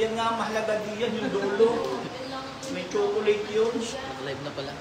Yan nga mahalaga diyan yung dulo. May chocolate yun. Live na pala.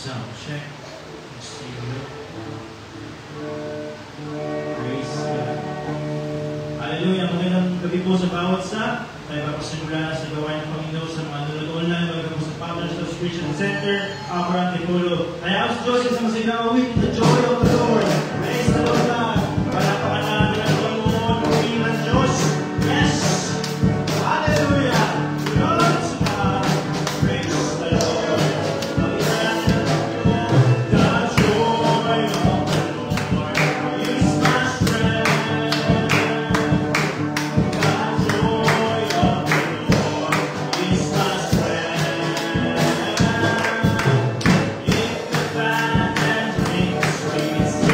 Sound check. Stereo. Praise God. Hallelujah. Magandang gabi po sa bawat sa. Tayo papasimula na sa gawain ng Panginoon sa mga nanonood online. Magandang po sa Father's House Christian Center, Aparan Tipolo. Kaya ako si Joseph sa masigawin with the joy of the Lord. Praise the Lord God. Palapakan natin ang Panginoon. Pumili ng Diyos. Yes! Hallelujah! Lord to God. Praise the Lord. Pagkita natin ang Panginoon. The joy of the Lord is my strength. It's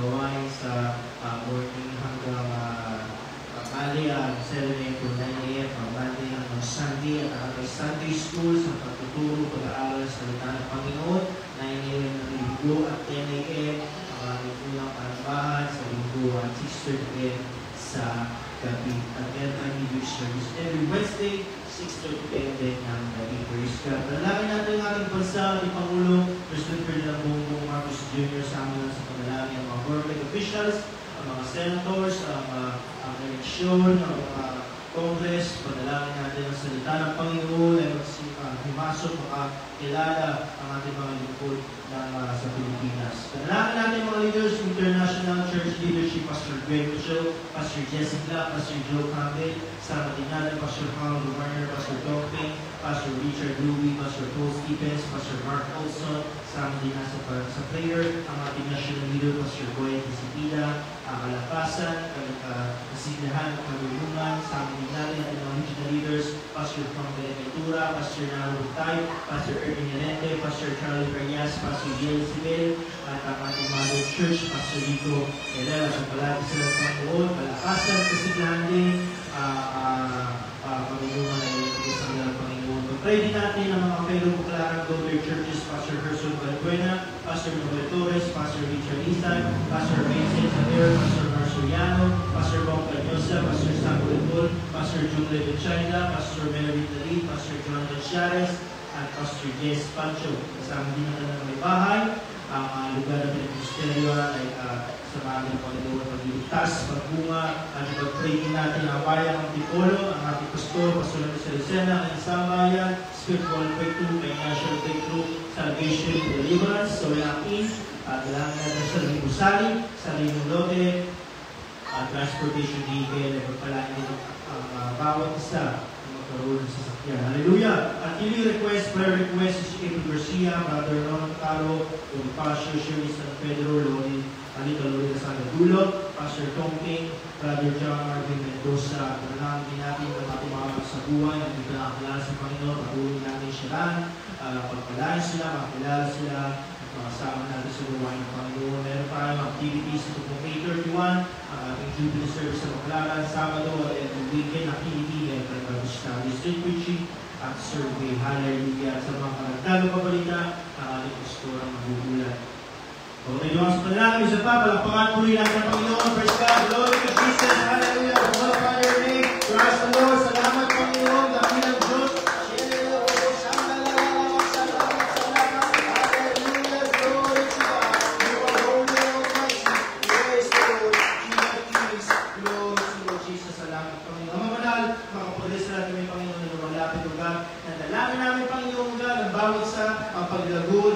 gawain sa morning hanggang Monday, 7 a.m. to 9 a.m. Monday hanggang Sunday, at may Sunday school sa pagtuturo, pag-aaral sa salita ng Panginoon, 9 a.m. ng linggo at 10 a.m. ang aming unang panambahan sa linggo at 6:30 a.m. sa gabi. At meron kami English service every Wednesday, 6:30 p.m. din ng gabi. Praise God. Panalangin natin ang ating bansa, ating Pangulo, President Ferdinand Bongbong Marcos Jr. sa amin sa panalangin ang mga government officials, ang mga senators, ang eleksyon, ang mga Congress. Panalangin natin ang salita ng Panginoon ay humasok, makakilala ang ating mga lingkod sa Pilipinas. Panalangin natin mga leaders, international church leadership, Pastor Greg Mitchell, Pastor Jessica, Pastor Joe Campbell, sama din natin Pastor Harold Warner, Pastor Tom Ping, Pastor Richard Louie, Pastor Paul Stevens, Pastor Mark Olson, sama din natin sa prayer, ang ating national leader, Pastor Boy Disipida, ang Kalakasan, kasiglahan, kalulungan, sama din natin ang mga regional leaders, Pastor Juan Beneventura, Pastor Naro Tay, Pastor Erwin Yarente, Pastor Charlie Reyes, Pastor Jill Sibel, at ang ating Mother Church, Pastor Rico Herrera, sa palagi sila sa Panginoon, Kalakasan, kasiglahan din, kalulungan ay isang lang Panginoon. Pag-pray din natin ang mga fellow Buklarang Daughter Churches, Pastor Gerson Valbuena, Pastor Noel Torres, Pastor Richard Isan, Pastor Vincent Javier, Pastor Marceliano, Pastor Bob Canyosa, Pastor Samuel Paul, Pastor June Levichina, Pastor Mary Talib, Pastor John Chares, at Pastor Jess Pancho. Kasama din natin ng may bahay. Ang lugar na pinag-misteryo ay sa mga Panginoon pagliligtas, pagbunga, at pag-pray din natin ang bayan ng Tipolo, ang ating pastor, Pastor Lucena, ang isang bayan, spiritual breakthrough, financial breakthrough, salvation, deliverance, soyakin, at dalangin natin sa Riming Busali, sa Riming Lote, transportation vehicle, at pagpalain din ang bawat isa ng magkaroon sa sasakyan. Hallelujah! At healing request, prayer request, si April Garcia, Brother Ron Caro, Pastor Shirley San Pedro, Lori, Alita Lori San Dulo, Pastor Tongking, Brother John Marvin Mendoza. Panalangin din natin ang ating mga sa buhay, ang dito na kakilala sa Panginoon, patuloy natin siya pagpalain sila, makakilala sila, at makasama natin sa gawain ng Panginoon. Meron pa tayong activities ito po May 31, ang ating Jubilee Service sa Baclaran, Sabado at every weekend activity, and Bible study, street preaching, at survey. Hallelujah! Sa mga karagdagang pabalita, ang ating pastor ang magugulat. Kung may duwang sa panalangin, isa pa, palakpakan puli natin ang Panginoon. Praise God! Glory to Jesus! Hallelujah! Glorify your name! Praise the Lord! Salamat Panginoon! Dakilang Diyos!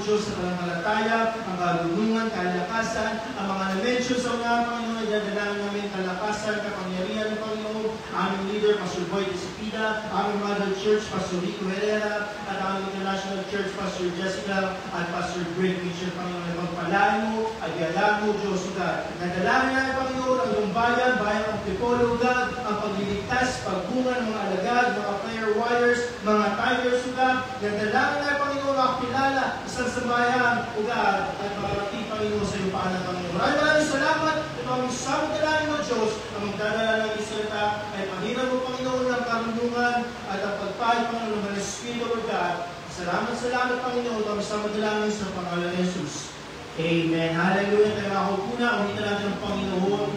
Diyos sa pananampalataya, ang kalulungan, kalakasan, ang mga na-mention sa mga Panginoon, dadalangin namin kalakasan, kapangyarihan ng Panginoon, aming leader, Pastor Boy Disipida, aming Mother Church, Pastor Rico Herrera, at aming International Church, Pastor Jessica, at Pastor Greg Mitchell, Panginoon, magpalain mo, at galang mo, Diyos, God. Nadalangin namin, Panginoon, ang iyong bayan ng Tipolo, God, ang pagliligtas, pagbunga ng mga alagad, mga prayer warriors, mga tigers, God. Nadalangin namin, Panginoon, makakilala, isang sambayan, God, at makarating, Panginoon, sa iyong paanan, Panginoon. Maraming salamat. Ito ang samang dalangin mo, Diyos, ang magdadala ng isalita ay pahirap mo, Panginoon, ng karunungan at ang pagpahal, Panginoon, ng Espiritu of God. Salamat, Panginoon, ang samang dalangin sa pangalan ni Jesus. Amen. Hallelujah. Tayo makaupo na. Ulitin natin ang Panginoon.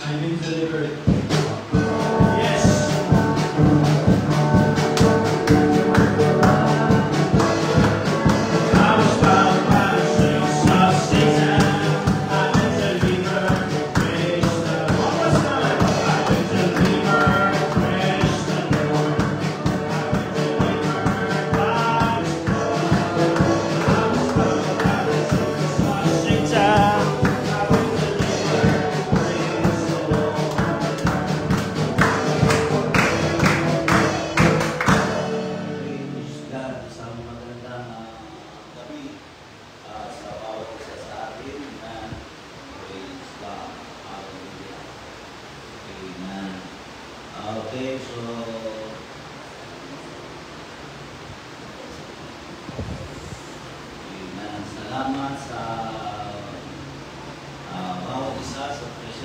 I've been delivered. Yes.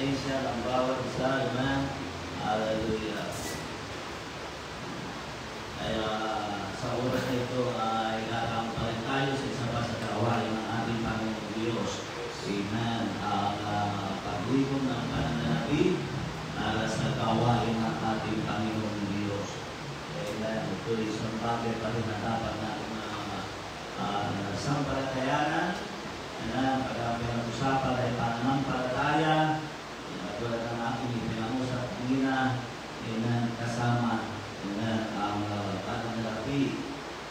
presensya ng bawat isa. Amen. Hallelujah. Kaya sa oras na ito ay kakama pa rin tayo sa isa pa sa gawain ng ating Panginoong Diyos. Amen. Ang paglibong ng pananalapi para sa gawain ng ating Panginoong Diyos. Amen. Ito isang bagay pa rin na dapat natin sampalatayanan. Amen. Pag ang usapan ay pananampalataya. Tulad ng aking pinangusap kanina. Amen. Kasama. Amen. Ang pananalapi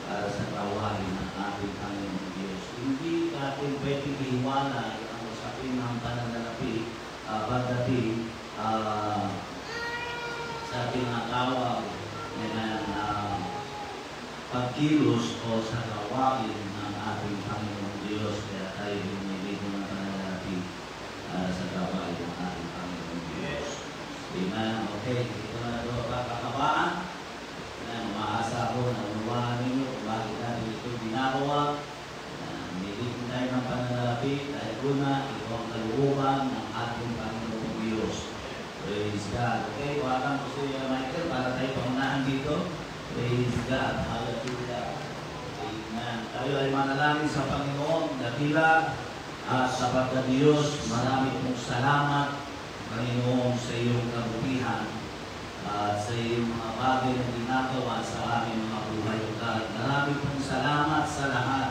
para sa gawain ng ating Panginoong Diyos. Hindi natin pwedeng ihiwalay ang usapin ng pananalapi pagdating sa tinatawag na pagkilos o sa gawain ng ating Panginoong Diyos. Kaya tayo humili ng pananalapi sa gawain ng ating Panginoong Diyos. Amen. Okay, ito na ito kakabaan. Maasa ko na unawahan ninyo kung bakit natin ito ginagawa. Nilipin tayo ng pananalapi dahil una, ito ang kalooban ng ating Panginoong Diyos. Praise God. Okay, wakan ko si Michael para tayo pangunahan dito. Praise God. Hallelujah. Amen. Tayo ay manalangin sa Panginoon. Dakila at sapat na Diyos, marami pong salamat, Panginoon, sa iyong kabutihan at sa iyong mga bagay na ginagawa sa aming mga buhay. Marami pong salamat sa lahat.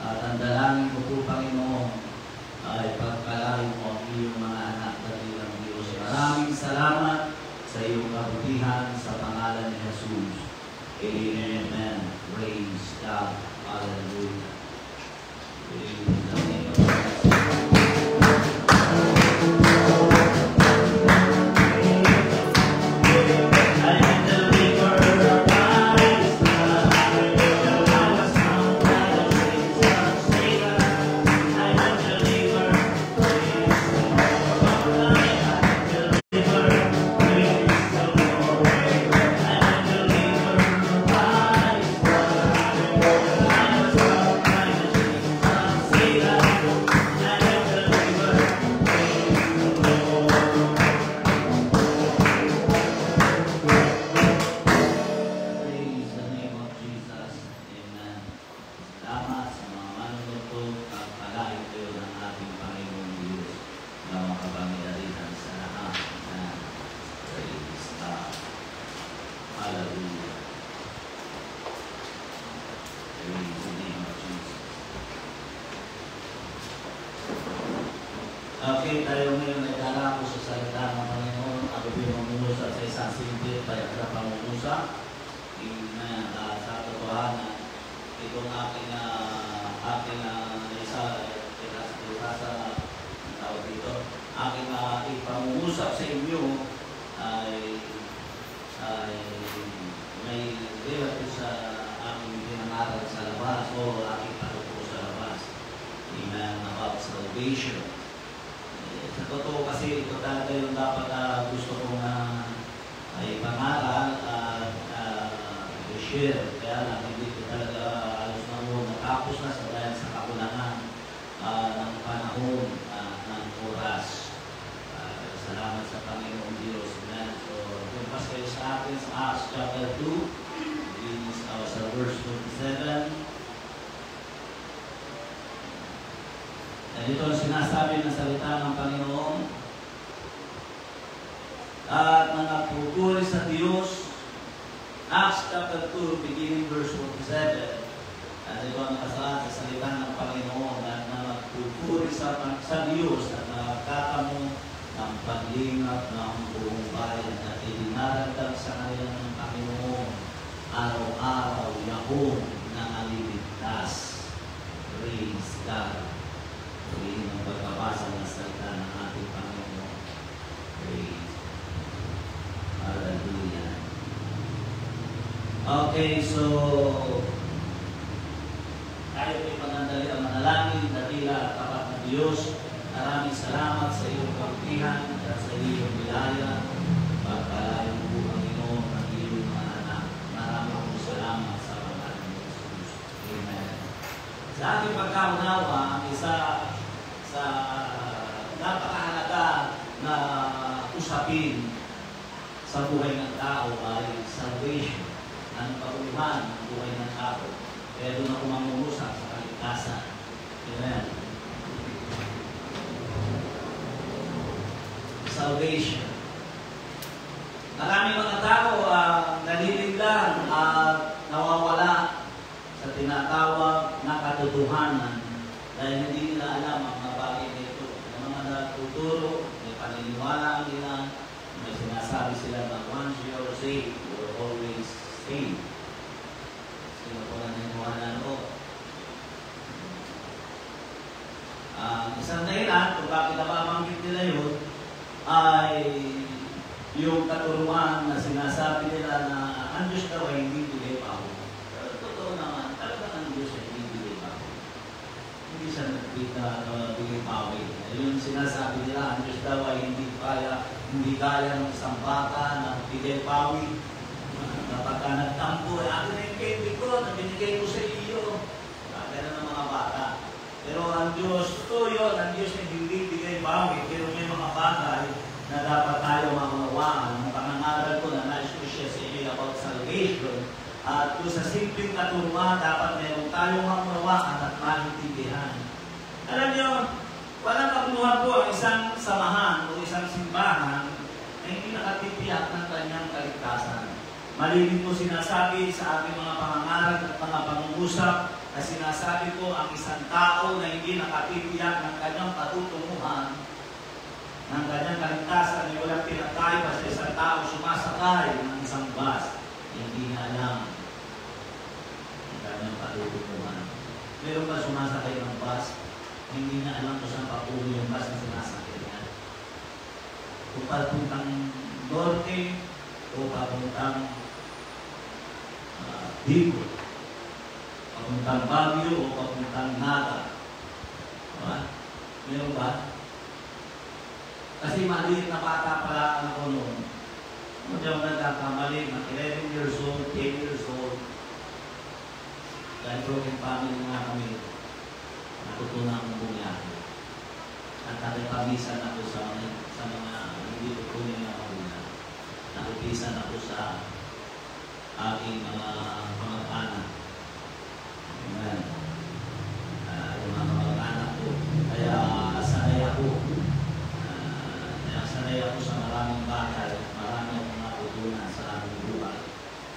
At ang dalangin ko po, Panginoon, ay pagpalain mo ang iyong mga anak dakilang Diyos. Maraming salamat sa iyong kabutihan sa pangalan ni Jesus. Amen. Praise God. Hallelujah. Praise the name of Jesus. Okay, tayo ngayon ay darako sa salita ng Panginoon. Ako po yung mamumusa sa isang simple, payak na pamumusa. Sa katotohanan, itong aking aking ipamumusa sa inyo ay may relative sa aking pinangaral sa labas o aking patuto sa labas. Amen, about salvation. Sa totoo kasi ito talaga yung dapat gusto kong ay pangaral at i-share. Kaya lang hindi ko talaga alos na mo natapos na sa dahil sa kakulangan ng panahon ng oras. Salamat sa Panginoong Diyos. Amen. So, lumpas kayo sa atin sa Acts chapter 2. This is sa verse 27. Ito ang sinasabi ng salita ng Panginoon. At nangapupuri sa Diyos. Acts chapter 2, beginning verse 47. At ito ang nakasaad sa salita ng Panginoon. At nangapupuri sa Diyos at nakakamo ng paglingap ng buong bayan at idinaragdag sa kanila ng Panginoon araw-araw Yahweh na aliligtas. Praise God. Pagiging ang pagkabasa ng salita ng ating Panginoon. Praise. Hallelujah. Okay, so tayo ay panandali ang manalangin, dakila at tapat na Diyos. Maraming salamat sa iyong kabutihan at sa iyong bilaya. Pagkalayang po, Panginoon, ang iyong mga anak. Maraming salamat sa pangalan ni Jesus. Amen. Sa ating pagkaunawa, ang isa sa napakahalaga na usapin sa buhay ng tao ay salvation, ang pag-uwan ng buhay ng tao. Kaya doon ako mangungusap sa kaligtasan. Amen. Salvation. Maraming mga tao nalilinglang at nawawala sa tinatawag na katotohanan dahil hindi nila alam ang mga bagay nito. Ang mga natuturo, may paniniwala nila, may sinasabi sila na once you are saved, you are always saved. Sino po naniniwala ko? Isang dahilan kung bakit nababanggit nila yun ay yung katuruan na sinasabi nila na ang Diyos daw ay hindi bigay paho. Pero totoo naman, talagang ang Diyos ay hindi bigay paho. Hindi siya nagbigay paho. Yung sinasabi nila, ang Diyos daw ay hindi kaya ng isang bata na bigay paho. Kapag ka nagtampo, akin na yung candy ko, na binigay ko sa iyo. Kaya ng mga bata. Pero ang Diyos, totoo yun, ang Diyos ay hindi bigay paho. Pero may mga bagay na dapat tayo maunawaan. Ang pangangaral ko na nais ko siya sa inyo about salvation. At kung sa simpleng katuruan, dapat meron tayong maunawaan at maintindihan. Alam niyo, walang kapunuhan po ang isang samahan o isang simbahan na hindi nakatitiyak ng kanyang kaligtasan. Malilim po sinasabi sa aking mga pangangaral at mga pangungusap na sinasabi ko ang isang tao na hindi nakatitiyak ng kanyang patutunguhan ng kanyang kaligtasan ay walang pinatay pa sa isang tao sumasakay ng isang bus. Hindi na alam ang kanyang patutunguhan. Meron ba sumasakay ng bus? Hindi na alam kung saan papulo yung bus na sinasakay niya. Kung papuntang Norte o papuntang Bicol, papuntang Baguio o papuntang Naga. Diba? Meron ba? Kasi maliit na bata pala ako noon. Hindi ako nagkakamali, 11 years old, 10 years old. Dahil broken family nga kami, natutunan akong bumiyahe. At nakipagisan ako sa mga hindi ko kunin na mahula. Nakipisan ako sa aking mga anak. Amen. Yung mga kamag-anak ko. Kaya sanay ako sa maraming bagay, marami akong natutunan sa aking buhay.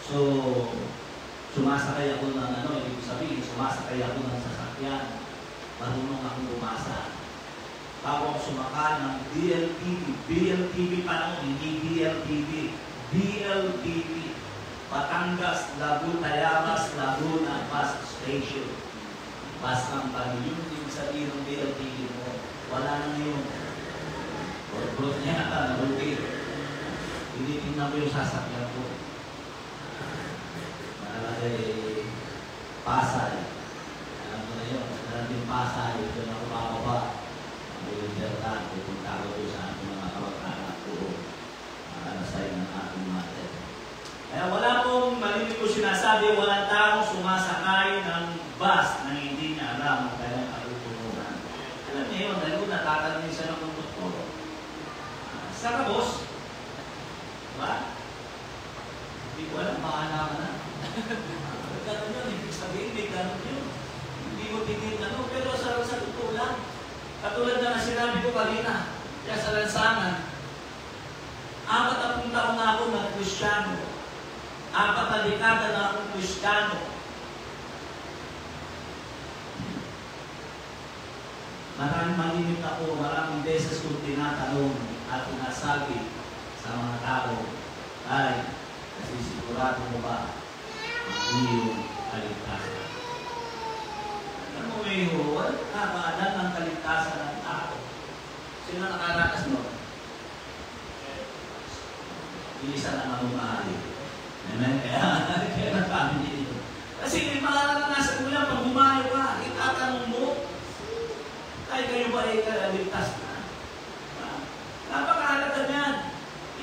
So, sumasakay ako ng ibig sabihin, sumasakay ako ng sasakyan. Marunong akong bumasa. Bago ako sumakay ng BLTV pa lang, hindi BLTV. BLTV. Batangas, Laguna, Tayabas, Laguna, Bus Station. Bus company. Yun yung sabihin ng BLTV mo. Wala na yun. Or niya ata, nalupi. Hindi tingnan mo yung sasakyan ko. Nakalagay Pasay. Alam mo na yun. Nakalagay Pasay. Ito na ako bababa. Ang Libertad. Pupunta ko doon sa aking mga kamag-anak ko. Nakalasay ng aking mother. Kaya wala pong malinig ko sinasabi, walang taong sumasakay ng bus na hindi niya alam ang kanyang katutunan. Alam niyo yun, dahil kung natatanungin siya ng doktor. Sa kabos, diba? Hindi ko alam, maana ka na. Ganun yun, ibig sabihin, hindi ganun yun. Hindi mo tingin pero sa totoo lang. Katulad na sinabi ko kanina, kaya sa lansangan, 40 taon na ako nag-Kristyano. 4 na dekada na akong Kristyano. Maraming malimit ako, maraming beses kong tinatanong at sinasabi sa mga tao, ay, nasisigurado mo ba ang iyong kaligtasan? Alam mo ngayon, wala nakakaalam ng kaligtasan ng tao. Sino nakarakas mo? Isa na mamumahali. Amen? Kaya nagpamili dito. Kasi may mararanasan mo lang pag bumayo ka, itatanong mo, ay kayo ba ay kaligtas na? Napakahalaga niyan.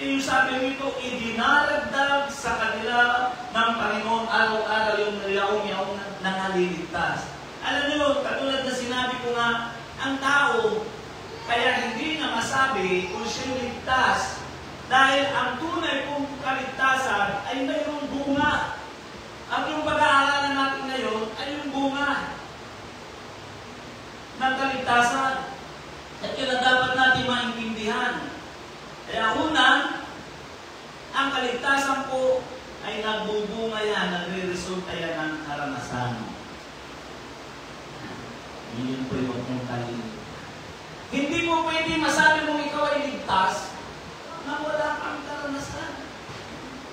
Yung sabi nito, idinaragdag sa kanila ng Panginoon araw-araw yung yaong nanghaliligtas. Alam niyo, katulad na sinabi ko nga, ang tao, kaya hindi na sinasabi kung siya'y ligtas. Dahil ang tunay kong kaligtasan ay mayroong bunga. At yung pag-aaralan natin ngayon ay yung bunga ng kaligtasan. At yun ang dapat natin maintindihan. Kaya una, ang kaligtasan po ay nagbubunga yan, nagre-resulta yan ng karanasan. Yun po yung mong kalimutan. Hindi mo pwede masabi mong ikaw ay ligtas na wala kang karanasan.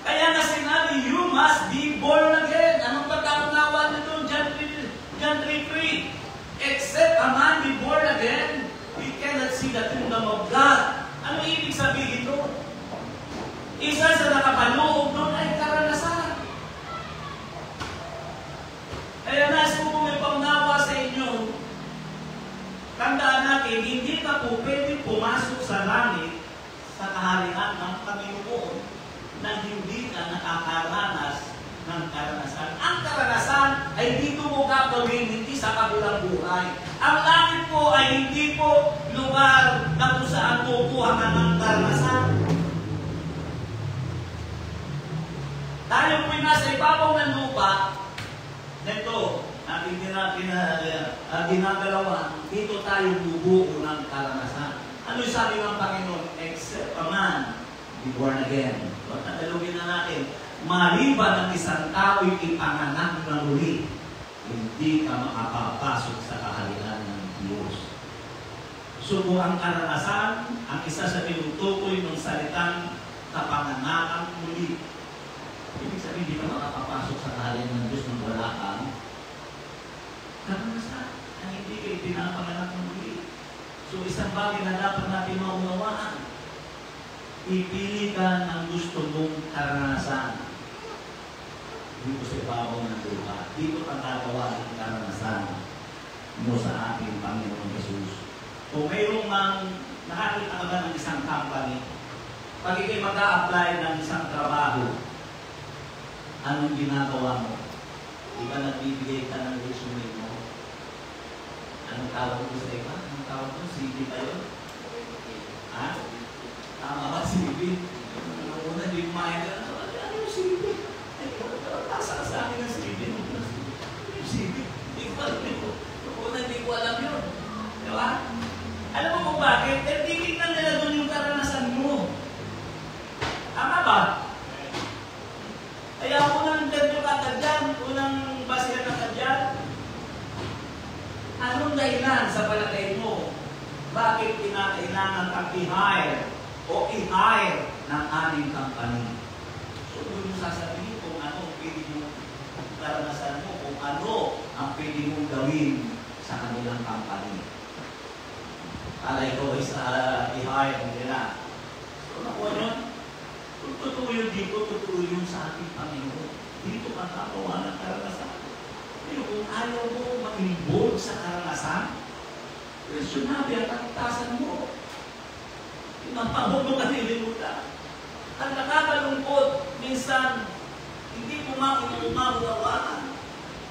Kaya nga sinabi, you must be born again. Anong pagkaunawa nito? John 3:3. Except a man be born again, he cannot see the kingdom of God. Ano ibig sabihin ito? Isa sa nakapaloob doon ay karanasan. Kaya nais ko may paunawa sa inyo. Tandaan natin, hindi ka po pwede pumasok sa langit sa kaharian ng Panginoon na hindi ka nakakaranas ng karanasan. Ang karanasan ay dito mo gagawin, hindi sa kabilang buhay. Ang langit po ay hindi po lugar na kung saan kukuha ka ng karanasan. Tayo po'y nasa ibabaw ng lupa, nito, natin ginagalawan, dito tayo bubuo ng karanasan. Ano yung sabi ng Panginoon? Except a man be born again. So, tagalogin na natin. Maliban ng isang tao'y ipanganak na muli, hindi ka makapapasok sa kaharian ng Diyos. So, kung ang karanasan, ang isa sa tinutukoy ng salitang kapanganakan muli, ibig sabihin, hindi ka makapapasok sa kaharian ng Diyos nang wala kang karanasan. Ang hindi kayo pinapanganak ng muli. So, isang bagay na dapat natin maunawaan. Ipili ka ng gusto mong karanasan. Dito sa ibabaw ng lupa. Dito ang gagawa ng karanasan mo sa ating Panginoon Jesus. Kung mayroong nakakita ka ba ng isang company, pag ikay mag-a-apply ng isang trabaho, anong ginagawa mo? Di ba nagbibigay ka ng resume mo? Anong tawag ko sa iba? Anong tawag ko? CV ba yun? Ha? Tama ba CV? Una, di kumain ka. Ano yung CV? Ay, tasa ka sa akin ng CV. Yung CV? Di ko alam yun. Una, di ko alam yun. Di ba? Alam mo kung bakit? Eh, titignan nila doon yung karanasan mo. Tama ba? Kaya unang interview ka dyan, unang basihan ka dyan, anong dahilan sa palagay mo? Bakit kinakailangan kang i-hire o i-hire ng aming company? So, doon mo sasabihin kung ano ang pwede mong karanasan mo, kung ano ang pwede mong gawin sa kanilang company. Para ikaw ay sa i-hire nila. So, nakuha yun? Kung totoo yun dito, totoo yun sa ating Panginoon. Dito ang kakawa ng karanasan. Pero kung ayaw mo mag-involve sa karanasan, questionable ang kaligtasan mo. Pinapahog mo kanilimutan. Ang nakakalungkot, minsan, hindi umawawaan.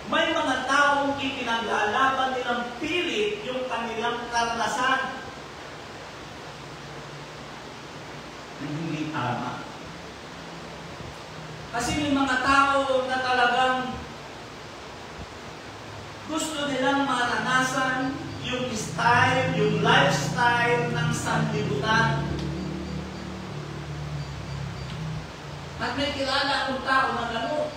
May mga taong ipinaglalaban nilang pilit yung kanilang karanasan. Hindi tama. Kasi may mga tao na talagang gusto nilang maranasan yung style, yung lifestyle ng sanlibutan. At may kilala akong tao na gano'n.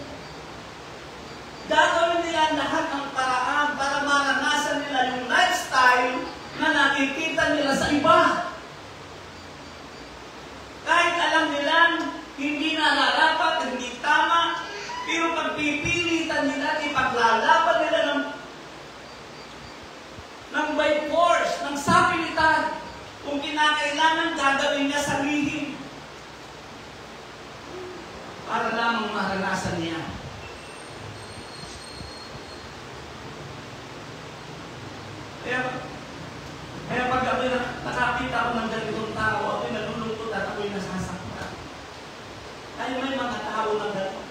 Gagawin nila lahat ng paraan para maranasan nila yung lifestyle na nakikita nila sa iba. Kahit alam nila, hindi nararapat, hindi tama, pero pagpipilitan nila, ipaglalaban nila ng by force, ng sapilitan, kung kinakailangan gagawin niya sa lihim para lamang maranasan niya. Kaya pag ako nakakita ko ng ganitong tao, ako'y nalulungkot at ako'y nasasaktan. Kaya may mga tao na gano'n.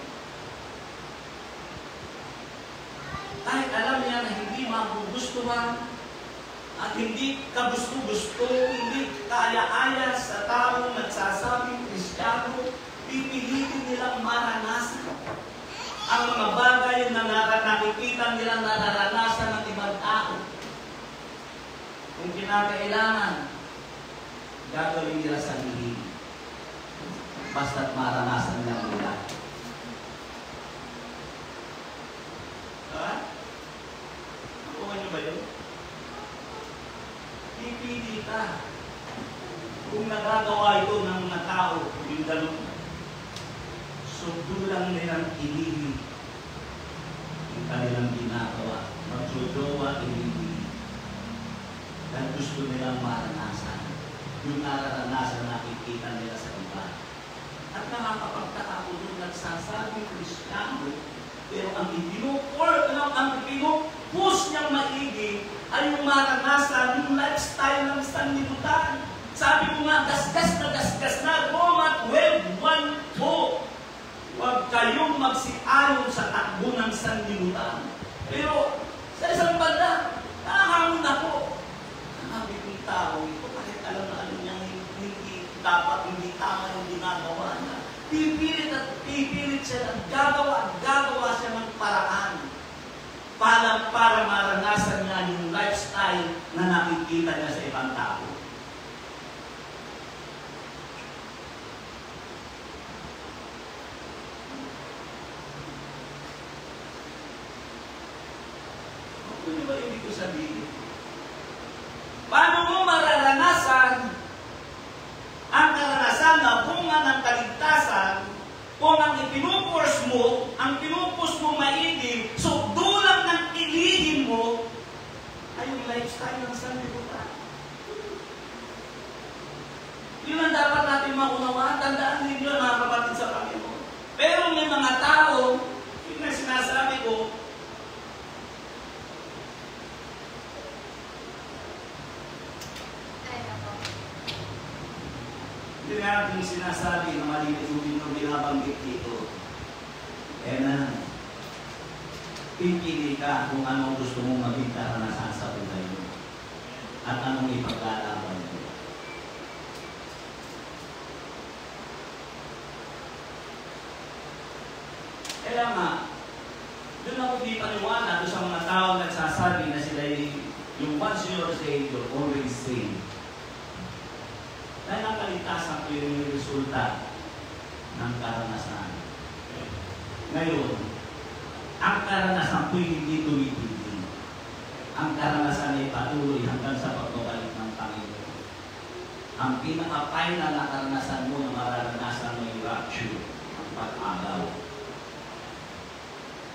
Kahit alam niya na hindi magugustuhan at hindi ka gusto-gusto, hindi kaaya-aya sa taong nagsasabing Kristiyano, pipilitin nilang maranasan ang mga bagay na nakikita nilang nararanasan ng ibang tao. Kung kinakailangan, gagawin nila sa hiling. Basta't maranasan lang nila. Ha? Nakuha niyo ba yun? Pipili ka. Kung nagagawa ito ng mga tao, yung ganun, sudulang nilang ilili yung kanilang ginagawa. Magsudowa, ilili. Dahil gusto nilang maranasan. Yung nararanasan na nakikita nila sa iba. At nakakapagtaka ko doon nagsasabing Kristiyano, pero ang pinupus niyang maigi ay yung maranasan, yung lifestyle ng sanlibutan. Sabi ko nga, gasgas na, Roma 12:1-2. Huwag kayong magsiayon sa takbo ng sanlibutan. Pero sa isang banda, nakahamon ako. Sabi kong tao ito, kahit alam na alam niyang hindi tama yung ginagawa niya. Pipilit siya ng gagawa siya ng paraan para maranasan niya yung lifestyle na nakikita niya sa ibang tao. Ano ba ibig ko sabihin? Paano mo mararanasan ang karanasan na bunga ng kaligtasan kung ang ipinupurs mo, ang pinupus mo maigi, so dulang ng ilihim mo ay yung lifestyle ng sanlibutan. Yun ang dapat natin maunawaan. Tandaan ninyo mga kapatid sa Panginoon. Pero may mga tao, yun ang sinasabi ko, hindi natin sinasabi na malilimutin ng binabanggit dito. Kaya na, pipili ka kung anong gusto mong maging karanasan sa buhay mo at anong ipaglalaban mo. Kaya nga, doon ako di paniwala doon sa mga tao nagsasabi na sila yung once you're saved, you're always saved. Dahil ang kaligtasan ko yung resulta ng karanasan. Ngayon, ang karanasan ko hindi tumitigil. Ang karanasan ay patuloy hanggang sa pagbabalik ng Panginoon. Ang pinaka-final na karanasan mo na mararanasan mo yung rapture, ang pag-agaw.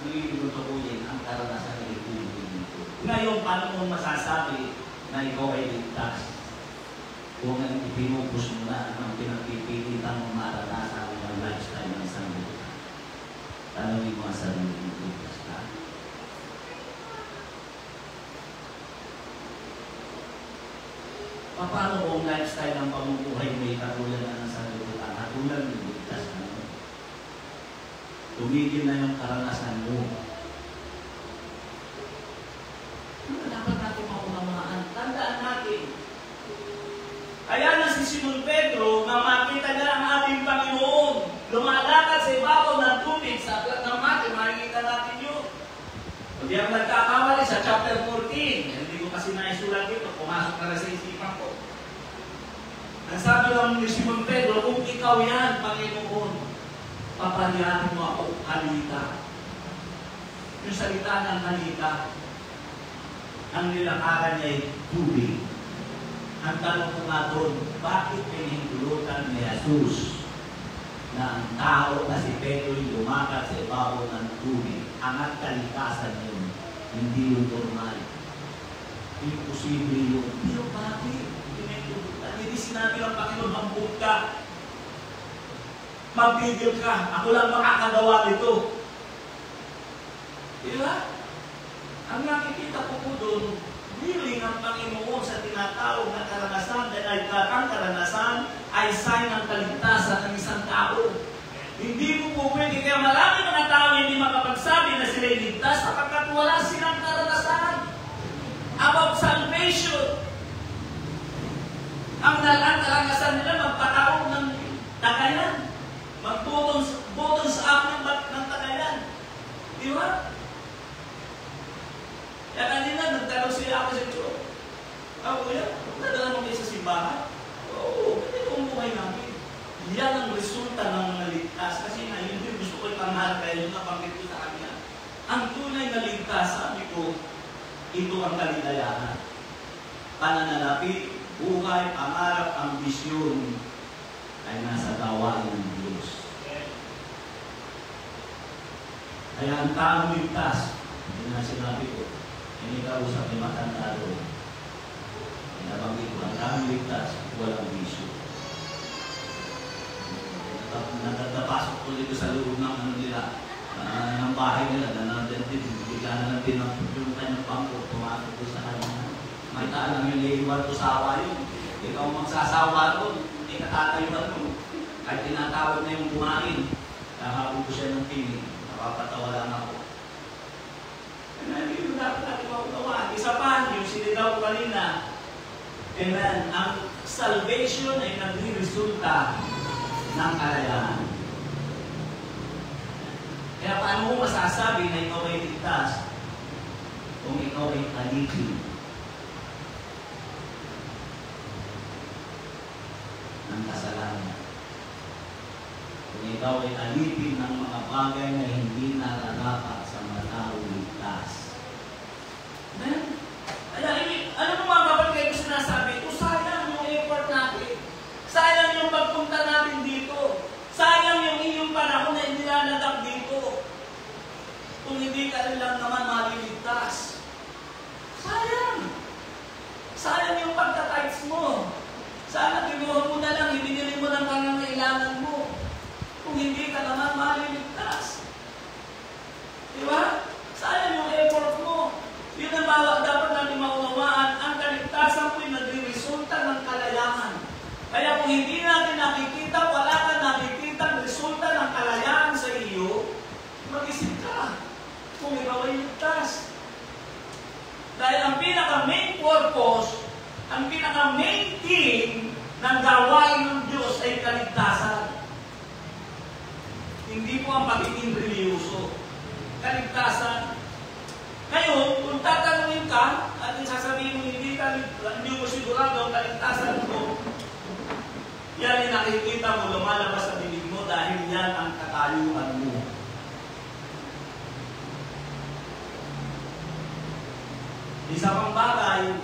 Nagiging tutukuyin ang karanasan ay tuloy dito. Ngayon, paano mo masasabi na ikaw ay ligtas? Kung ang ipinupus mo na ang pinagpipilitan mo maranasan ng lifestyle ng sanlibutan. Tanungin mo ang sarili mo, ligtas ka. Paano kung lifestyle ng pamumuhay may katulad na ng sanlibutan? Katulad ng ligtas ka mo. Tumigil na yung karanasan mo. Ano dapat natin maunawaan? Tandaan natin. Kaya na si Simon Pedro, na makita niya ang ating Panginoon, lumalakad sa ibabaw ng tubig, sa aklat ng Matthew, makikita natin yun. Hindi ako nagkakamali sa chapter 14, hindi ko kasi naisulat dito, pumasok na sa isipan ko. Ang sabi lang ni Simon Pedro, kung ikaw yan, Panginoon, papalihanin mo ako, halika. Yung salita ng halika, ang nilakaran niya ay tubig. Ang tanong ko nga doon, bakit pinahintulutan ni Jesus na ang tao na si Pedro yung lumakat sa ibabaw ng tubig, ang kaligtasan yun, hindi yung normal. Imposible yun. Pero bakit? Hindi sinabi ng Panginoon, hambog ka. Magbigil ka. Ako lang makakagawa nito. Diba? Ang nakikita ko po doon, willing ang Panginoon sa tinatawag na karanasan dahil ang karanasan ay sign ng kaligtasan ng isang tao. Hindi mo po pwede, kaya marami mga tao hindi makapagsabi na sila ligtas sapagkat wala silang karanasan about salvation. Ang karanasan nila magpataog ng takayan. Magbutong sa akin ng takayan. Di ba? Kaya kanina, nagtanong siya ako sa ito. Kuya, nadala mo kayo sa simbahan? Oo, pwede kong buhay namin. Yan ang resulta ng mga ligtas. Kasi na yun yung gusto ko ipanghal kaya yung nabanggit ko sa kanya. Ang tunay na ligtas, sabi ko, ito ang kaligayahan. Pananalapi, buhay, pangarap, ambisyon ay nasa gawain ng Diyos. Kaya ang taong ligtas, hindi na sinabi ko, hindi kausap ni matanda doon. Nabanggit ko, ang taong ligtas, walang bisyo. Nagpasok ko dito sa loob ng nila, ng bahay nila, bigla na lang tinapos yung kanyang bangko, pumasok ko sa kanya. May taalang yung liiwan ko sawa yun. Ikaw magsasawa doon, hindi katatayuan mo. Kahit tinatawag na yung bumain, kahabog ko siya ng pinig, napapatawa lang ako. Hindi mo dapat natin mautawan. Isa pa, yung sinigaw ko kanina, amen, ang salvation ay nagre-resulta ng kalayaan. Kaya paano mo masasabi na ikaw ay ligtas kung ikaw ay alipin ng kasalanan? Kung ikaw ay alipin ng mga bagay na hindi nararapat sa mga taong ligtas. Amen? Ano mo mga kapatid kayo sinasabi? Kung sayang yung effort natin, sayang yung pagpunta natin dito, sayang yung iyong panahon na inilalagak dito, kung hindi ka rin lang naman maliligtas. Sayang! Sayang yung pagka-tithes mo. Sana kinuha mo na lang, ibinili mo ng pangangailangan mo. Kung hindi ka naman maliligtas. Diba? Sayang yung effort mo. Yun ang dapat natin maunawaan. Ang kaligtasan mo'y nagre-resulta ng kalayaan. Kaya kung hindi natin nakikita, wala ka nakikita ang resulta ng kalayaan sa iyo, mag-isip ka kung ikaw ay ligtas. Dahil ang pinaka-main purpose, ang pinaka-main theme ng gawain ng Diyos ay kaligtasan. Hindi po ang pagiging reliyoso. Kaligtasan. Ngayon, kung tatanungin ka, at sasabihin mo, hindi mo sigurado ang kaligtasan mo, yan ay nakikita mo, lumalabas sa bibig mo dahil yan ang katayuan mo. Isa pang bagay,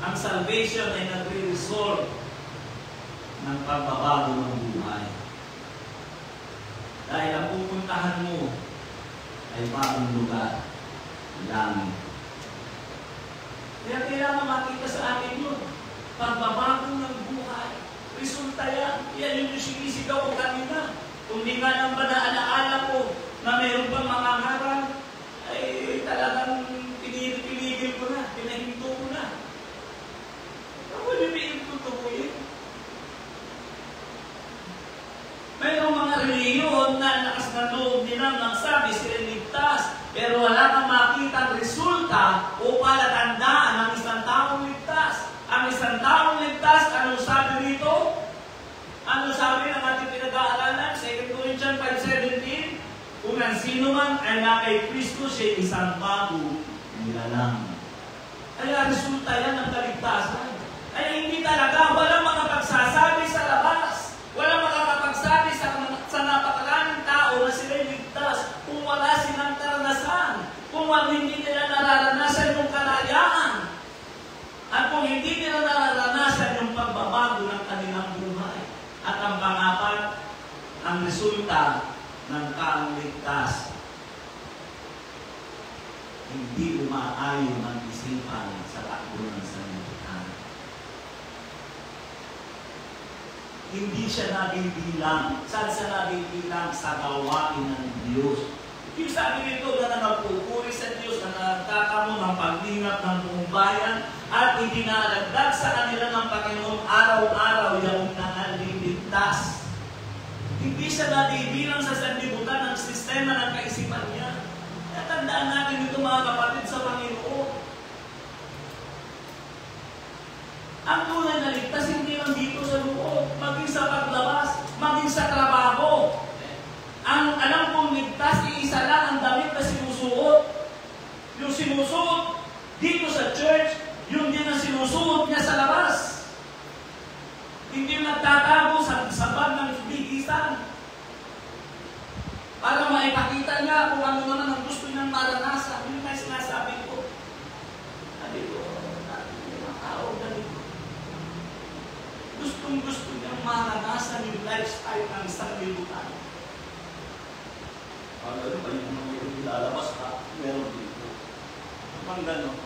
ang salvation ay nagre-result ng pagbabago ng buhay. Dahil ang pupuntahan mo ay bagong lugar, langit. Kaya kailangan makita sa akin yun, pagbabago ng buhay. Resulta yan. Yan yung sinisigaw ko kanina. Kung di nga lang ba naalaala ko na mayroon pang mga harang, ay talagang pinigil ko na, pinahinto ko na. Ako bibigil ko tubuyin. Mayroong mga reliyon na lakas ng loob nila nang sabi sila ligtas, pero wala kang makita ang resulta o palatandaan ng isang taong ligtas. Ang isang taong ligtas, anong sabi rito? Ano sabi ng ating pinag-aaralan? 2 Corinthians 5:17, kung ang sino man ay na kay Kristo, siya isang bago nilalang. Kaya resulta yan ng kaligtasan. Kaya hindi talaga, walang makapagsasabi sa labas, walang makakapagsabi sa napakaraming tao na sila'y ligtas kung wala silang karanasan, kung hindi nila nararanasan yung kalayaan, at kung hindi nila nararanasan yung pagbabago ng kanilang buhay. At ang pangapat, ang resulta ng taong ligtas, hindi umaayon ang isipan sa takbo ng sanlibutan. Hindi siya nabibilang. Saan siya nabibilang? Sa gawain ng Diyos. Yung sabi nito na nagpupuri sa Diyos, na nagkakamo ng paglingap ng buong bayan, at idinalagdag sa kanila ng Panginoon araw-araw yung nangaliligtas. Hindi siya nabibilang sa sanlibutan ng sistema ng kaisipan niya. Kaya tandaan natin ito mga kapatid sa Panginoon. Ang tunay na ligtas, hindi lang dito sa loob, maging sa paglabas, maging sa trabaho. Ang alam kong ligtas, iisa lang ang damit na sinusuot. Yung sinusuot dito sa church, yung din ang sinusuot niya sa labas. Hindi yung nagtatago sa bag ng bigisan. Para maipakita niya kung ano naman ang gusto niyang maranasan. Yun na sinasabi ko. Sabi ko, mga tao, ganito. Gustong-gusto niyang maranasan yung lifestyle ng isang libutan. Ano ba yung mga ilalabas ka? Meron dito. Ang gano'n.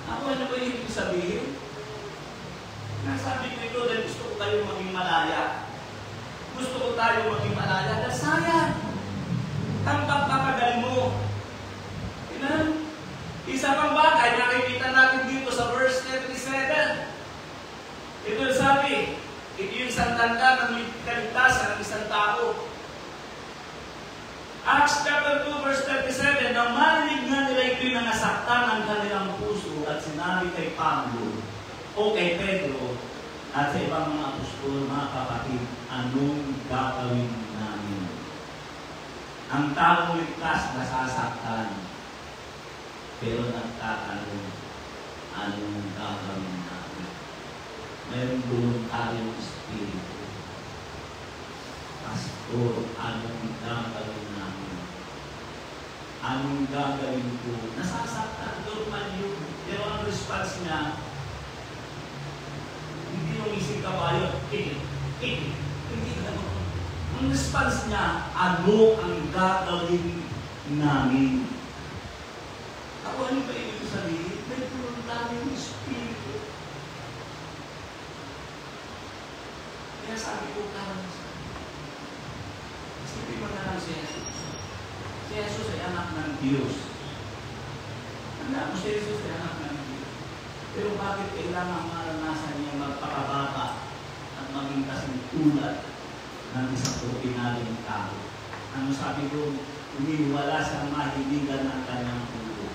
Ako ano ba yung ibig sabihin? Nasabi ko ito dahil gusto ko tayo maging malaya. Gusto ko tayo maging malaya. Dahil sayang. Tanggap kapagaling mo. Isa pang bagay, nakikita natin dito sa verse 37. Ito yung sabi, ito yung isang tanda ng kaligtasan ng isang tao. Acts chapter 2 verse 37, nang marinig nga nila ito'y nangasaktan ng kanilang puso at sinabi kay Pablo o kay Pedro at sa ibang mga apostol, mga kapatid, anong gagawin namin? Ang taong ligtas nasasaktan, pero nagtatanong, anong gagawin namin? Mayroong voluntaryong espiritu. Pastor, anong gagawin namin? Anong gagawin ko? Nasasaktan, normal yun. Pero ang response niya, hindi yung isip kabayo, hindi gano'n. Ang response niya, ano ang gagawin namin? Ako ano ba ibig sabihin? May voluntaryong espiritu. Kaya sabi ko, isipin mo na lang si Jesus. Si Jesus ay anak ng Diyos. Tanda mo, si Jesus ay anak ng Diyos. Pero bakit kailangan maranasan niya magpakabata at maging kasing tulad ng isang ordinaryong tao? Ano sabi ko, umiwala sa mahiligan ng kanyang ulo.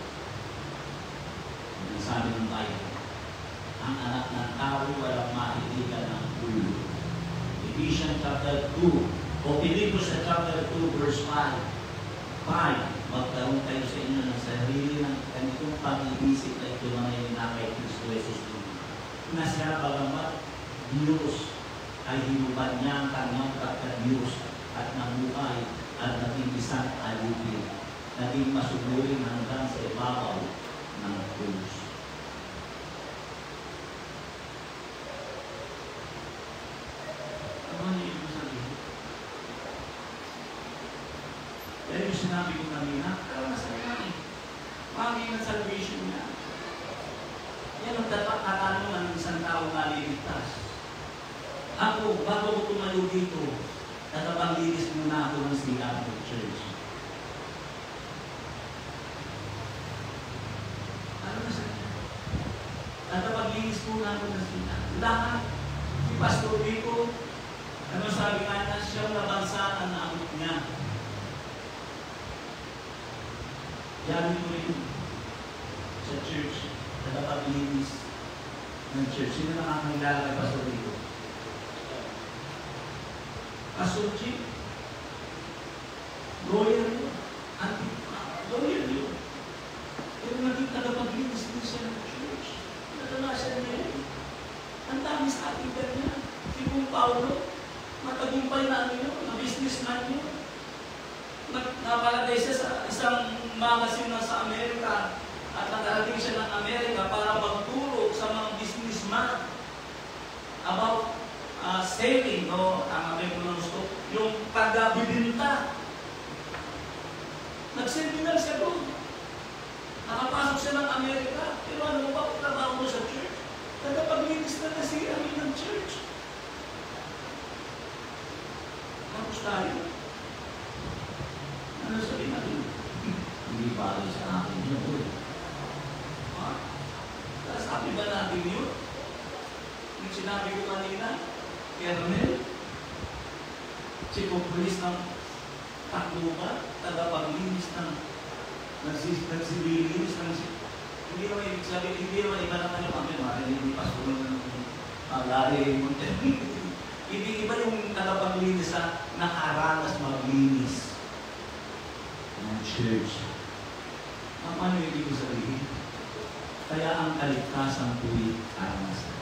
Ang sabi ng Bible, ang anak ng tao walang mahiligan ng ulo. Ephesians chapter 2, o Pilipos sa chapter 2 verse 5. Magkaroon kayo sa inyo ng sarili ng ganitong pag-iisip na ito na may kay Kristo Jesus na siya bagamat Diyos ay hinubad niya ang kanyang pagka-Diyos at namuhay at naging isang alipin, naging masunurin hanggang sa ibabaw ng krus. Ano niyo ibig sabihin? Dahil yung sinabi ko kanina, pero masaya eh. Maging ang salvation niya. Yan ang dapat katanungan ng isang tao maliligtas. Ako, bago ko tumayo dito, natapanglinis muna ako ng sila ng church. Ano na sa kanya? Natapanglinis muna ako ng sila. Lahat. Si Pastor Rico, ano sabi nga na siyang nabansa ang naamot niya. Yan mo rin sa church, natapanglinis ng church. Sino nakakilala kay Pastor Rico? Pastor Chief, lawyer yun. Lawyer yun. Pero naging tagapaglinis din siya ng church. Nadalasan niya yun. Ang dami sa ating niya. Si Kung Paulo, matagumpay na ano yun, na businessman yun. Napalagay siya sa isang magazine na sa Amerika at nakarating siya ng Amerika para magturo sa mga businessman about selling, no? Tama ba yung gusto? Yung pagbibinta. Nag-seminar siya doon. Nakapasok siya ng Amerika. Pero ano ba kung trabaho mo sa church? Nagpaglinis na kasi kami ng church. Tapos tayo. Ano sabihin natin? Hindi bagay sa akin yun. Tapos sabi ba natin yun? Yung sinabi ko kanina, Kernel, si Populis ng Tacloban, tagapaglinis ng nagsilinis ng Hindi naman ibig sabihin, hindi naman iba naman yung amin, hindi pa sulo ng lari mo. Iba yung tagapaglinis sa nakaranas maglinis ng church. Ano yung ibig sabihin? Kaya ang kaligtasan po'y karanasan.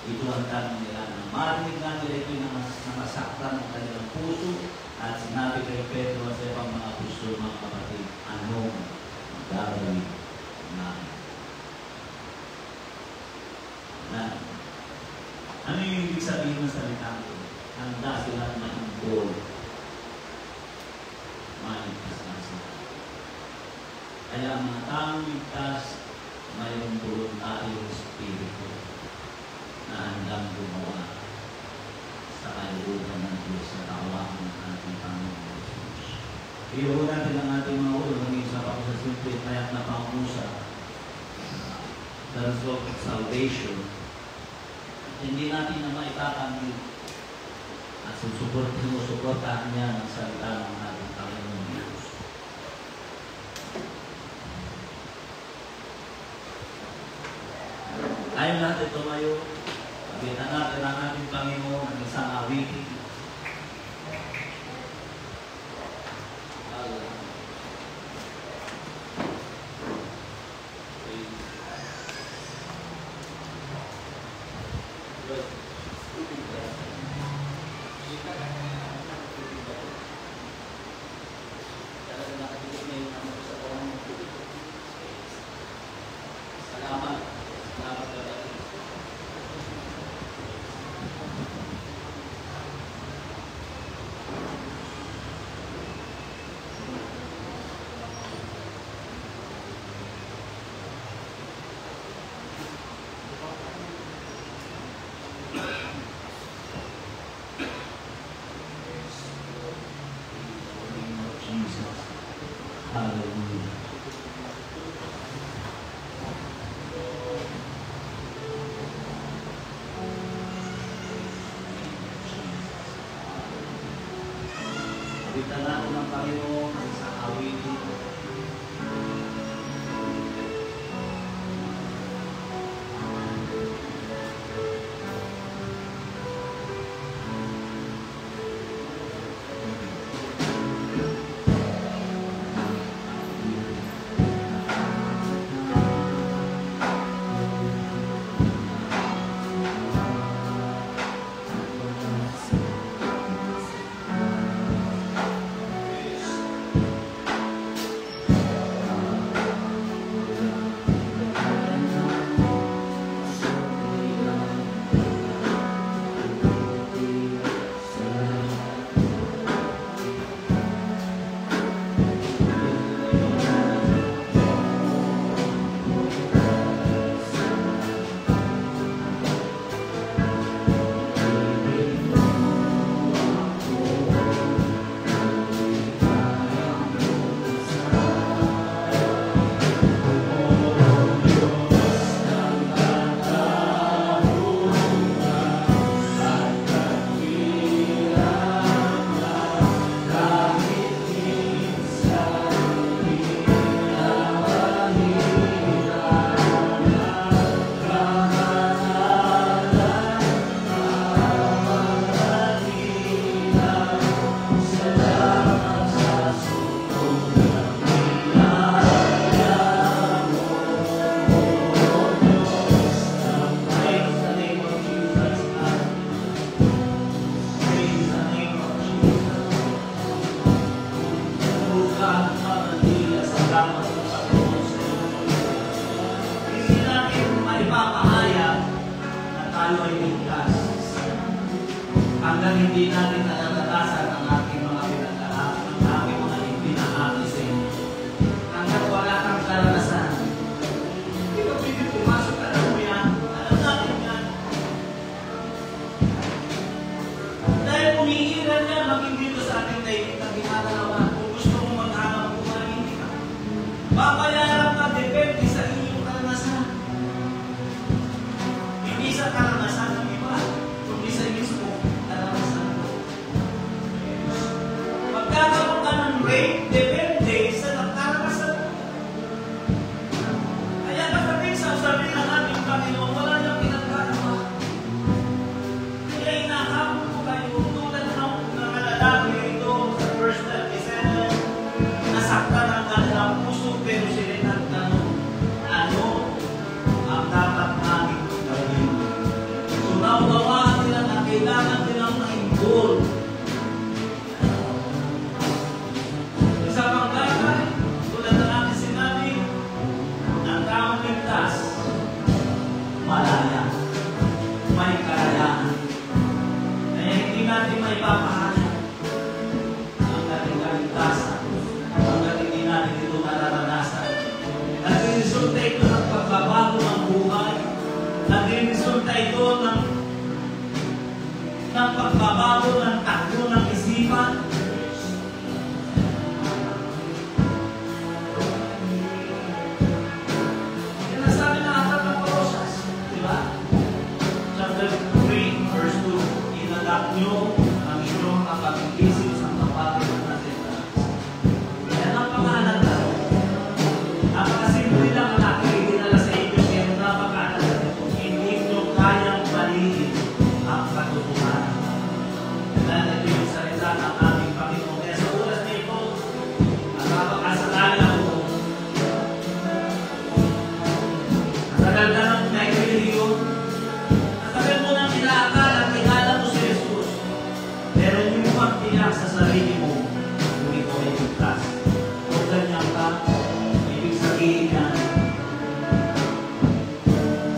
Ito ang tanong nila na marinig na nila ito yung nakasaktan ng kanilang puso at sinabi kay Pedro at sa ibang mga apostol, mga kapatid, anong gagawin namin? Ano yung ibig sabihin ng salita ko? Handa sila mag-goal. Maligtas na sila. Kaya ang mga taong ligtas, mayroong voluntaryong espiritu na handang gumawa sa kalooban ng Diyos sa kaawaan ng ating Panginoon Jesus. Iyon natin ang ating mga ulo ng isa pa sa simple kaya't na pang-usap. The result of salvation. Hindi natin na maitatanggi at sinusuportahan niya ng salita ng ating Panginoon Diyos. Tayo natin tumayo, kapitan natin ang ating Panginoon ng isang awitin. Hallelujah. Kapitan natin ng Panginoon sa awitin. Hanggang hindi natin natataasan ang ating mga pinagdaanan, ang ating mga ipinahalisin. Hanggang wala kang karanasan. Hindi ka pwede pumasok, alam mo yan. Alam natin yan. Dahil umiiran yan, maging dito sa ating daigit na ginagawa. Kung gusto mo maghanap buhay, hindi ka. Babayaran ka, depende sa inyong karanasan. Hindi sa karanasan ng iba, kundi sa mismo. Magkakaroon ka ng rate, depende sa nakaranasan. 3, verse 2, inagap nyo ang inyong kapag-isip sa kapatid na sentence. Yan ang pangalaga. Napakasimple lang ang aking itinala sa inyo, pero napakalaga nito. Hindi nyo kayang baliin ang katotohanan. Dahil ito yung salita ng aming Panginoon. Kaya sa oras na ito, ang napakasakala ko, tagal na ng naikiliyon, tagal mo nang inaakal at kilala mo si Jesus. Pero hindi mo magtiyak sa sarili mo kung ito ay ligtas. Kung ganyan ka, ibig sabihin yan,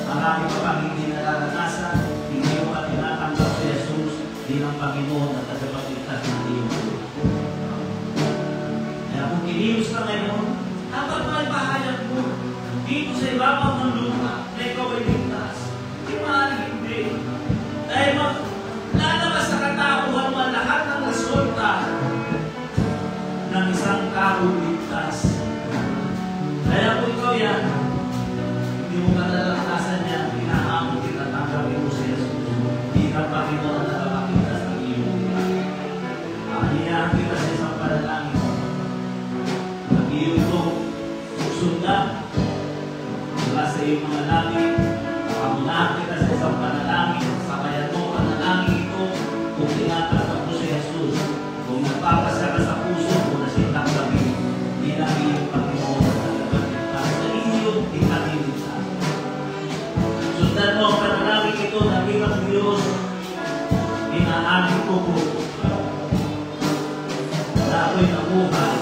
marami pa pang hindi nararanasan, hindi mo pa tinatanggap si Jesus bilang Panginoon at tagapagligtas ng iyong buhay. Kaya kung kinilos ka ngayon, dapat may pahayag mo dito sa ibabaw ng lupa na ikaw ay ligtas. Di maaaring hindi. Dahil lalabas sa katauhan mo lahat ng resulta ng isang taong ligtas. Kaya kung ikaw yan, hindi mo malalakasan yan, inaamon kita, tanggapin mo si Jesus. Di ka Panginoon na nakapagligtas ng iyong buhay. Aniyahan kita sa isang panalangin. Ang iyong itong susundan mula sa iyong mga langit, pakamunahan kita sa isang panalangin, sabayan mo panalangin ito kung tinatanggap mo si Jesus, kung nagpapasya ka sa puso mo na siyang gawin, bilang iyong Panginoon at tagapagligtas sa iyong ikaliligtas. Sundan mo ang panalangin ito na bilang Diyos, inaamin ko po na ako'y nabuhay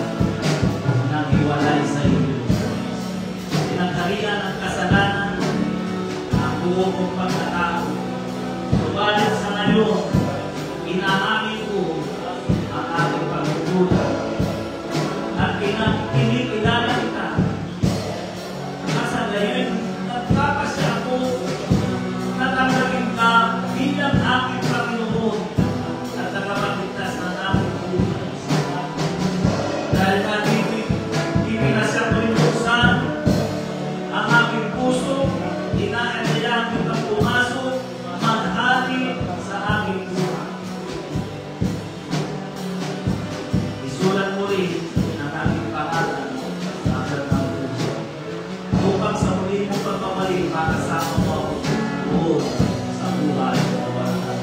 nang hiwalay sa iyo. Pinagkarian ang kasalanan ang buo kong pagkatao. Subalit sa ngayon, inaamin ko ang aking pagkukulang. At kinikilala kita. Nasa gayon, nagpapasya ako na tanggapin ka bilang aking Panginoon at tagapagligtas ng aking buhay. Dahil natin ipinasya ko rin buksan ang aking puso, inaanyayahan kitang pumasok, maghati sa aking buhay. Isulat mo rin ang aking pangalan sa aklat ng puso. Upang sa muli mong pagmamali, makasama mo ako doon sa buhay ng kawalan.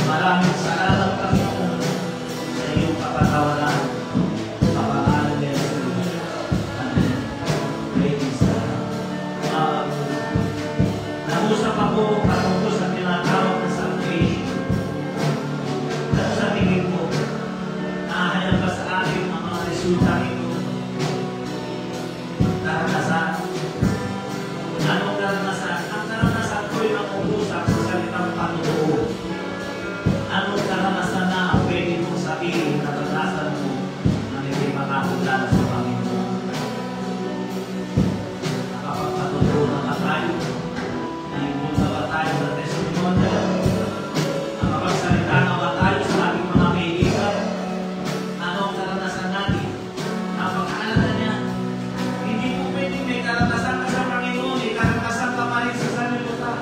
Maraming salamat, Panginoon, sa iyong kapatawaran. Sa pangalan ni Jesus. Amen. Praise God. Nag-usap ako patungkol sa tinatawag na salvation. At sa tingin ko, nahayag ba sa akin ang mga resulta nito? Karanasan. Anong karanasan? Ang karanasan ko yung nag-uusap sa salitang patotoo. Anong karanasan na ang pwede mong sabihin na karanasan mo na hindi makakilala sa Panginoon? Nakapagpatotoo na ba tayo? Naipunta ba tayo sa testimonial? Nakapagsalita na ba tayo sa ating mga kaibigan? Anong karanasan natin? Napakahalaga niya. Hindi po pwedeng may karanasan ka sa Panginoon, may karanasan ka pa rin sa sanlibuta.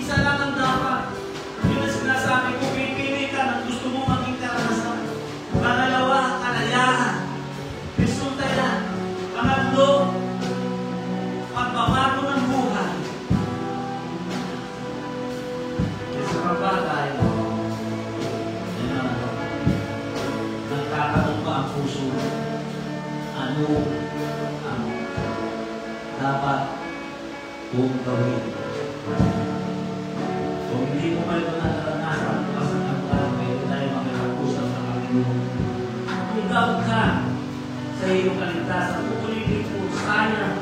Isa lang ang dapat. Yun ang sinasabi ko, pipili ka ng gusto mo maging karanasan. Pangalawa, kalayahan. Resulta yan. Pangatlo, pagbabago ng buhay. Sa kapatay, nagtatanong ba ang puso? Ano ang dapat kong gawin? Kung hindi mo kayo naranasan, pasan ang pwede tayo makikapusap sa Panginoon. Ikaw ka sa iyong kaligtasan. Ulitin po, sayang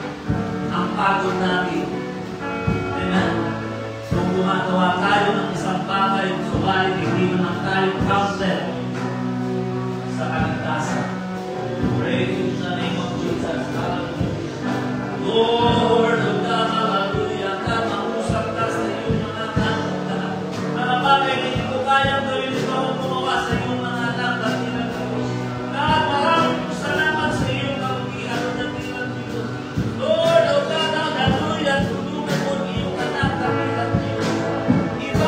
ang pagod natin. Amen? Kung gumagawa tayo ng isang bagay, subalit hindi naman tayo counted sa kaligtasan. Praise the name of Jesus. Hallelujah. Lord of God, hallelujah. God, mag-usap ka sa iyong mga anak. Mga bagay na hindi ko kayang gawin ito ang gumawa sa iyong mga anak at ilang Diyos. God, maraming salamat sa iyong kalugihan at ilang Diyos. Lord of God, hallelujah. Tulungan mo ang iyong anak at ilang Diyos. Iba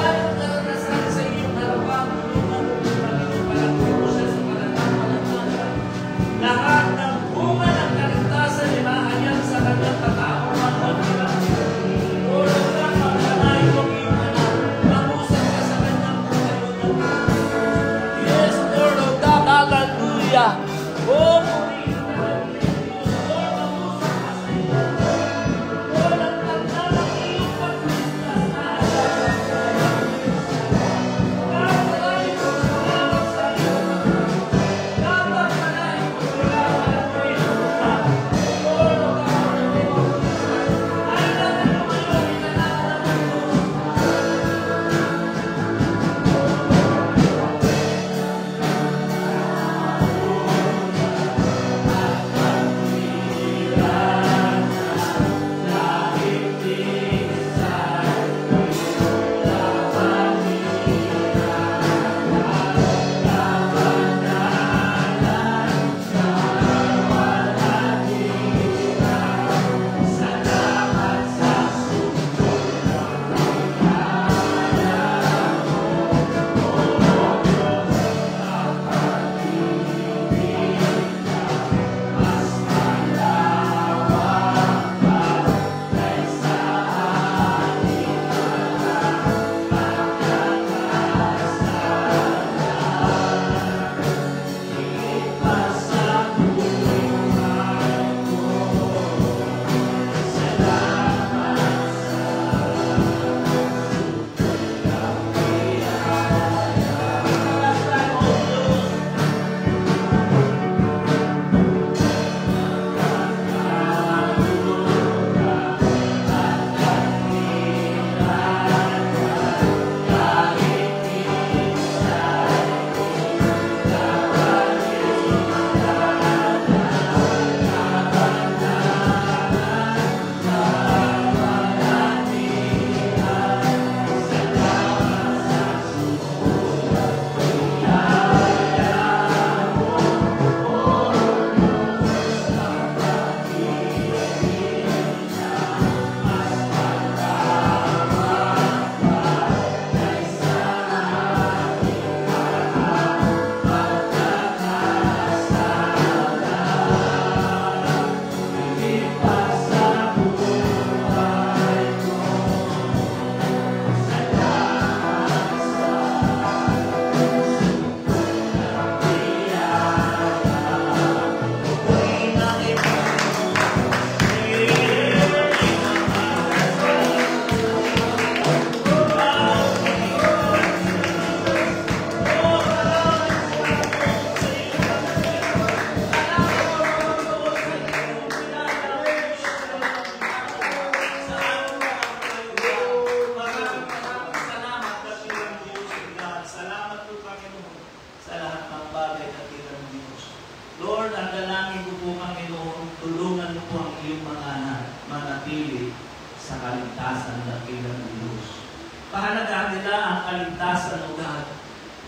pahalagahan nila ang kaligtasan, O God.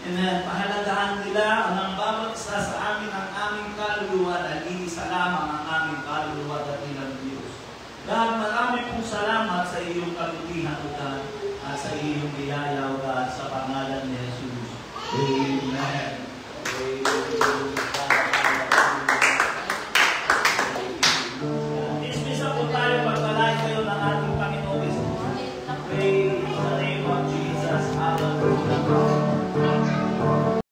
Amen. Pahalagahan nila ang bawat isa sa amin ang aming kaluluwa dahil iisa lamang ang aming kaluluwa dakilang Diyos. God, marami pong salamat sa iyong kabutihan, O God, at sa iyong biyaya, O God, sa pangalan ni Jesus. Amen.